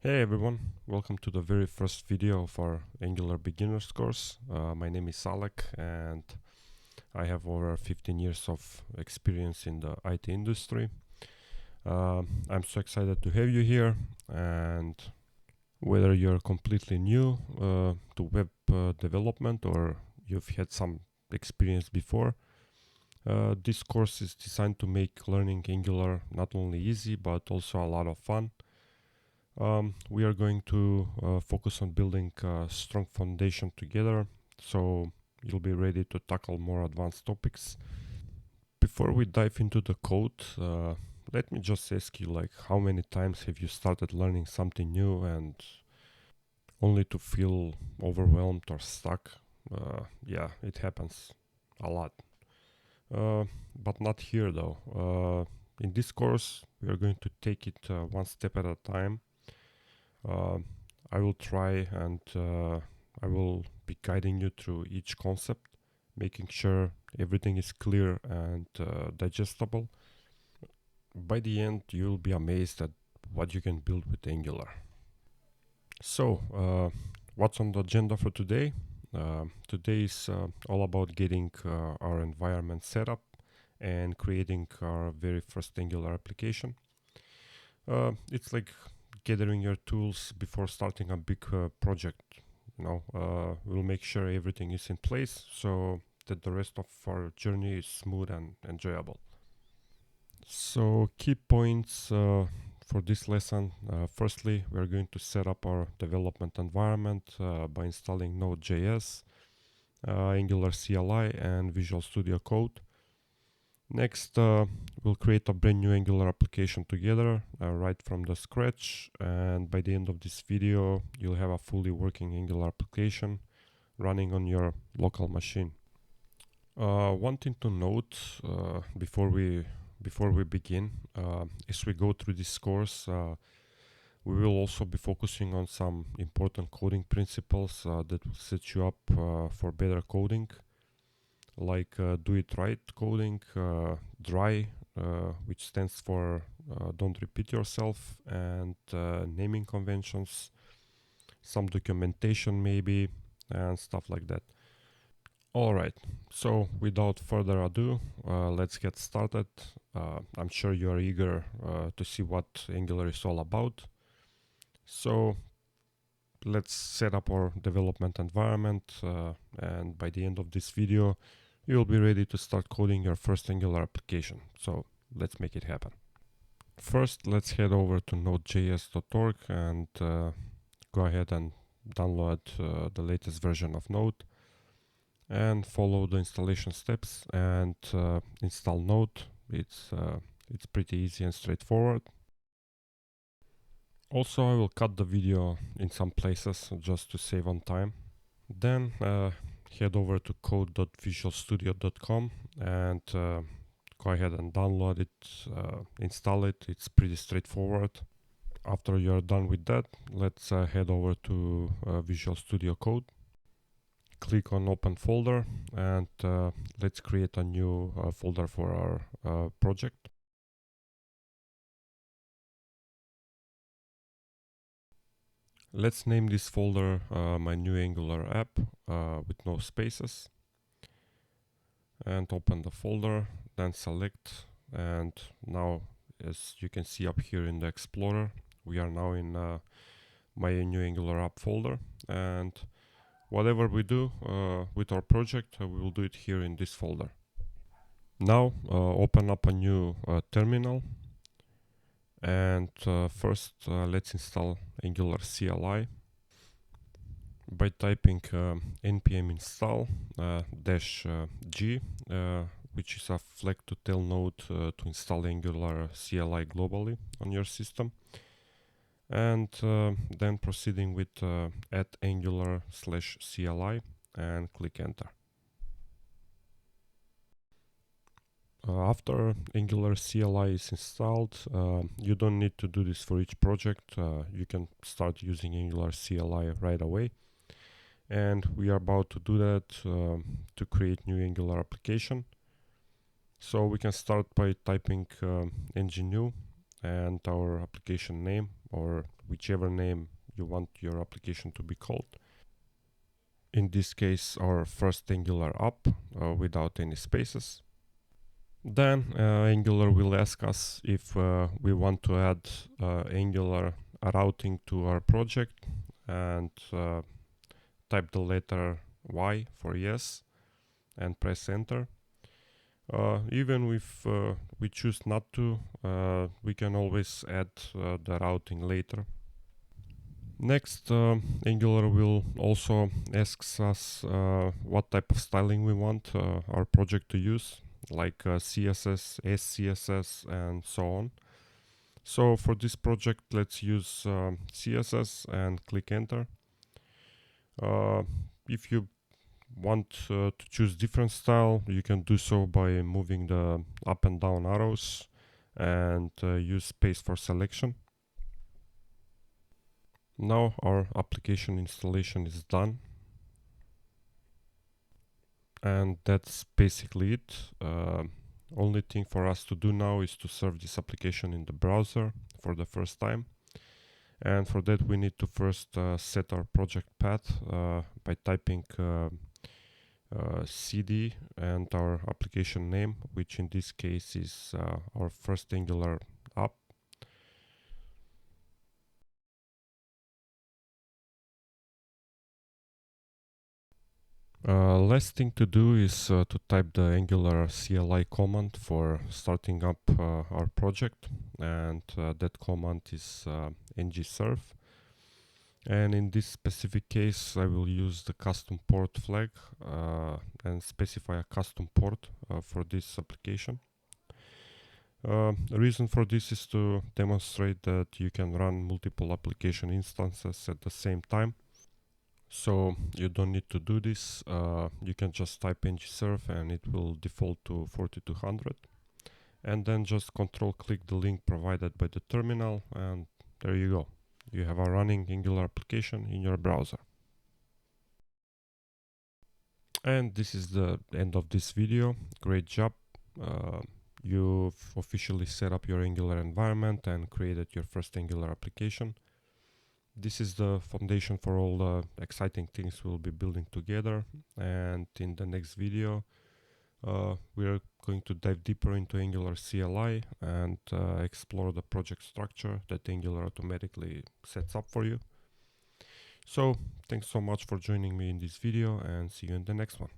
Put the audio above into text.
Hey everyone, welcome to the very first video of our Angular beginners course. My name is Alek and I have over 15 years of experience in the IT industry. I'm so excited to have you here, and whether you're completely new to web development or you've had some experience before, this course is designed to make learning Angular not only easy but also a lot of fun. We are going to focus on building a strong foundation together, so you'll be ready to tackle more advanced topics. Before we dive into the code, let me just ask you, like, how many times have you started learning something new and only to feel overwhelmed or stuck? Yeah, it happens a lot. But not here though. In this course, we are going to take it one step at a time. Uh, I will try and I will be guiding you through each concept, making sure everything is clear and digestible. By the end, you'll be amazed at what you can build with Angular. So, what's on the agenda for today? Today is all about getting our environment set up and creating our very first Angular application. It's like gathering your tools before starting a big project. We'll make sure everything is in place so that the rest of our journey is smooth and enjoyable. So, key points for this lesson. Firstly, we're going to set up our development environment by installing Node.js, Angular CLI, and Visual Studio Code. Next, we'll create a brand new Angular application together, right from the scratch. And by the end of this video, you'll have a fully working Angular application running on your local machine. One thing to note before we begin, as we go through this course, we will also be focusing on some important coding principles that will set you up for better coding, like do it right coding, dry, which stands for don't repeat yourself, and naming conventions, some documentation maybe, and stuff like that. All right, so without further ado, let's get started. I'm sure you are eager to see what Angular is all about. So let's set up our development environment, and by the end of this video, you'll be ready to start coding your first Angular application. So let's make it happen. First, let's head over to nodejs.org and go ahead and download the latest version of Node and follow the installation steps and install Node. It's pretty easy and straightforward. Also, I will cut the video in some places just to save on time. Then head over to code.visualstudio.com and go ahead and download it, install it. It's pretty straightforward. After you're done with that, let's head over to Visual Studio Code. Click on Open Folder and let's create a new folder for our project. Let's name this folder my new Angular app with no spaces, and open the folder, then select, and now as you can see up here in the Explorer, we are now in my new Angular app folder, and whatever we do with our project, we will do it here in this folder. Now open up a new terminal, and first let's install Angular CLI by typing npm install -g, which is a flag to tell Node to install Angular CLI globally on your system, and then proceeding with add Angular/CLI and click enter. After Angular CLI is installed, you don't need to do this for each project. You can start using Angular CLI right away. And we are about to do that to create new Angular application. So we can start by typing ng new and our application name, or whichever name you want your application to be called. In this case, our first Angular app without any spaces. Then Angular will ask us if we want to add Angular routing to our project, and type the letter Y for yes and press enter. Even if we choose not to, we can always add the routing later. Next, Angular will also ask us what type of styling we want our project to use, like CSS, SCSS, and so on. So for this project, let's use CSS and click enter. If you want to choose different style, you can do so by moving the up and down arrows and use space for selection. Now our application installation is done, and that's basically it. Only thing for us to do now is to serve this application in the browser for the first time, and for that we need to first set our project path by typing cd and our application name, which in this case is our first Angular app. Last thing to do is to type the Angular CLI command for starting up our project, and that command is ngserve. And in this specific case, I will use the custom port flag and specify a custom port for this application. The reason for this is to demonstrate that you can run multiple application instances at the same time. So you don't need to do this. You can just type ngserve and it will default to 4200. And then just control click the link provided by the terminal, and there you go. You have a running Angular application in your browser. And this is the end of this video. Great job. You've officially set up your Angular environment and created your first Angular application. This is the foundation for all the exciting things we'll be building together. And in the next video, we're going to dive deeper into Angular CLI and explore the project structure that Angular automatically sets up for you. So thanks so much for joining me in this video, and see you in the next one.